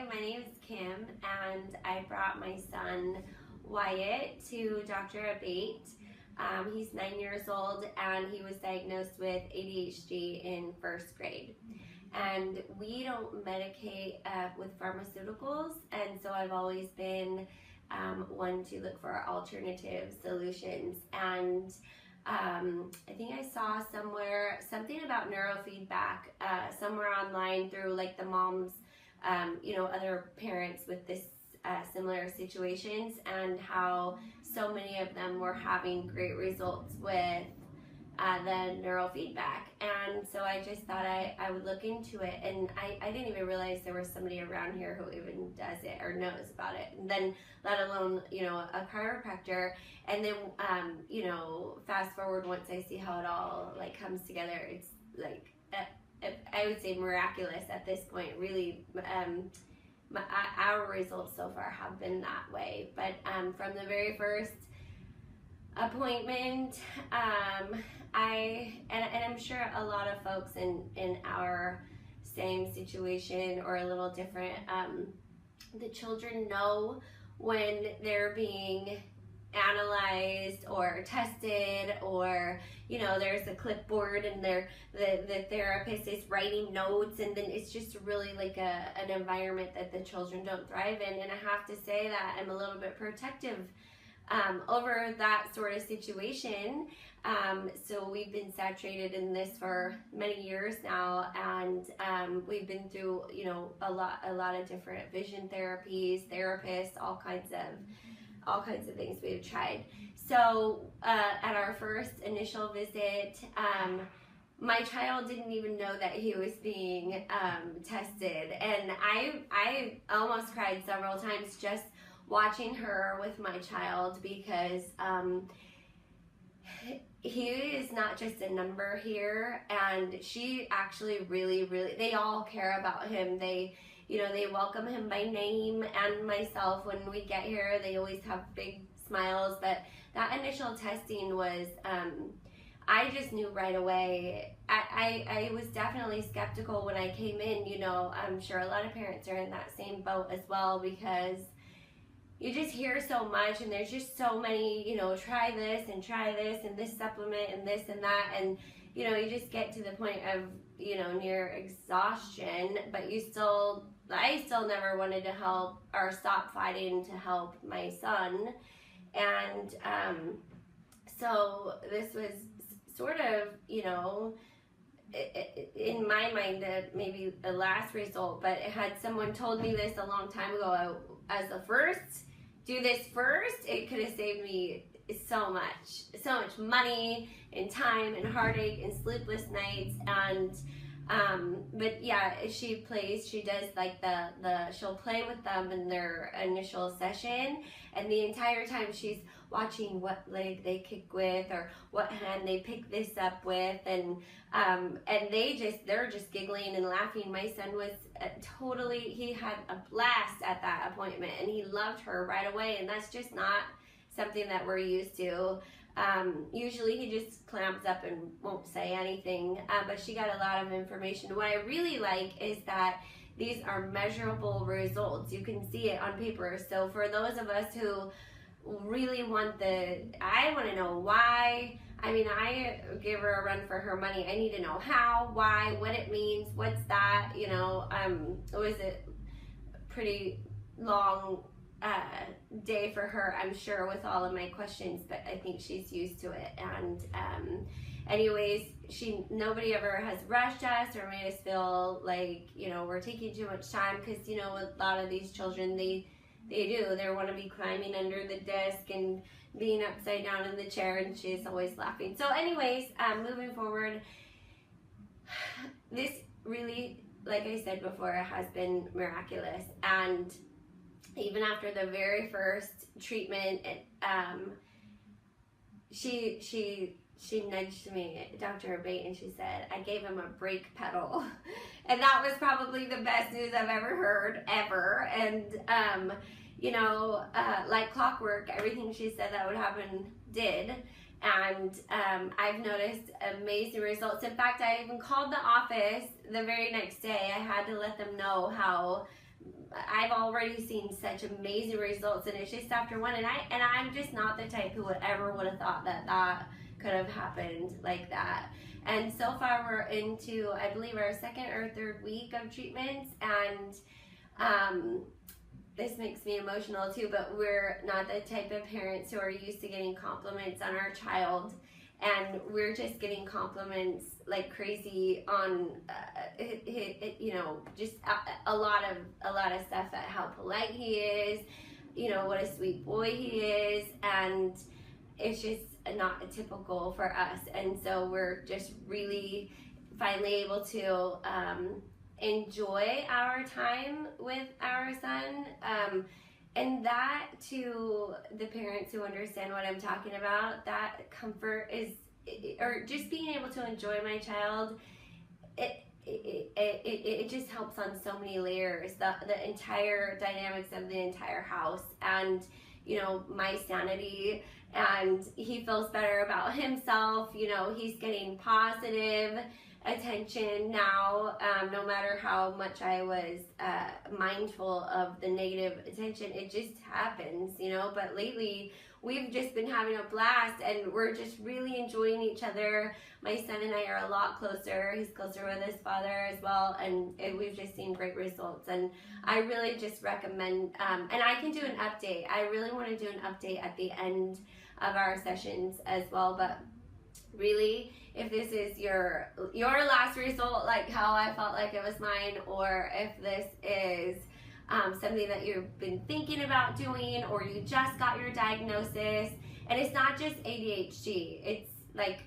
my name is Kim, and I brought my son Wyatt to Dr. Abate. He's 9 years old, and he was diagnosed with ADHD in first grade. And we don't medicate with pharmaceuticals, and so I've always been one to look for alternative solutions. And I think I saw somewhere something about neurofeedback somewhere online through like the moms, other parents with this similar situations, and how so many of them were having great results with the neurofeedback. And so I just thought I would look into it, and I didn't even realize there was somebody around here who even does it or knows about it, and then let alone a chiropractor. And then fast forward, once I see how it all like comes together, it's like I would say miraculous at this point. Really, our results so far have been that way. But from the very first appointment, I'm sure a lot of folks in our same situation or a little different, the children know when they're being analyzed or tested, or there's a clipboard and the therapist is writing notes, and then it's just really like an environment that the children don't thrive in. And I have to say that I'm a little bit protective over that sort of situation. So we've been saturated in this for many years now, and we've been through a lot of different vision therapies, therapists, all kinds of things we've tried. So at our first initial visit, my child didn't even know that he was being tested, and I almost cried several times just watching her with my child, because he is not just a number here, and she actually really, they all care about him. They welcome him by name, and myself when we get here, they always have big smiles. But that initial testing was, I just knew right away. I was definitely skeptical when I came in. I'm sure a lot of parents are in that same boat as well, because you just hear so much, and there's just so many, try this and this supplement and this and that, and you just get to the point of near exhaustion. But I still never wanted to help or stop fighting to help my son. And so this was sort of in my mind maybe the last result, but had someone told me this a long time ago, as the first, do this first, it could have saved me so much money and time and heartache and sleepless nights. And but yeah, she does like she'll play with them in their initial session, and the entire time she's watching what leg they kick with or what hand they pick this up with, and they're just giggling and laughing. My son was he had a blast at that appointment, and he loved her right away, and that's just not something that we're used to. Usually he just clams up and won't say anything, but she got a lot of information. What I really like is that these are measurable results. You can see it on paper. So for those of us who really I want to know why. I mean, I give her a run for her money. I need to know how, why, what it means, what's that, it was a pretty long day for her, I'm sure, with all of my questions, but I think she's used to it. And anyways, nobody ever has rushed us or made us feel like we're taking too much time, because a lot of these children, they want to be climbing under the desk and being upside down in the chair, and she's always laughing. So anyways, moving forward, this really, like I said before, has been miraculous. And even after the very first treatment, she nudged me, Dr. Abate, and she said, I gave him a brake pedal. And that was probably the best news I've ever heard, ever. And, like clockwork, everything she said that would happen did. And I've noticed amazing results. In fact, I even called the office the very next day. I had to let them know how I've already seen such amazing results, and it's just after one, and I'm just not the type who would have thought that could have happened like that. And so far we're into, I believe, our second or third week of treatments, and this makes me emotional too, but we're not the type of parents who are used to getting compliments on our child, and we're just getting compliments like crazy on just a lot of stuff, at how polite he is, what a sweet boy he is, and it's just not typical for us. And so we're just really finally able to enjoy our time with our son, and that, to the parents who understand what I'm talking about, that comfort is, or just being able to enjoy my child, it just helps on so many layers, the entire dynamics of the entire house, and my sanity, and he feels better about himself. He's getting positive attention now, no matter how much I was mindful of the negative attention. It just happens, but lately we've just been having a blast, and we're just really enjoying each other. My son and I are a lot closer. He's closer with his father as well, and we've just seen great results. And I really just recommend, and I can do an update. I really want to do an update at the end of our sessions as well, but really, if this is your last result, like how I felt like it was mine, or if this is something that you've been thinking about doing, or you just got your diagnosis, and it's not just ADHD, it's like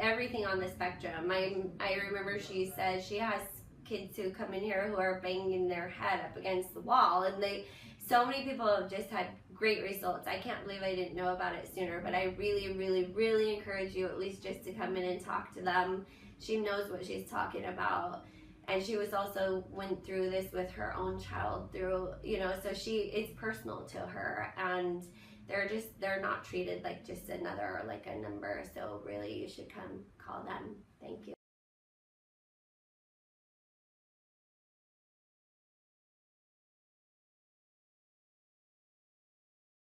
everything on the spectrum. I remember she said she has kids who come in here who are banging their head up against the wall, and so many people have just had great results. I can't believe I didn't know about it sooner, but I really, really, really encourage you at least just to come in and talk to them. She knows what she's talking about, and she was also went through this with her own child so it's personal to her, and they're not treated like just a number. So really, you should come call them. Thank you.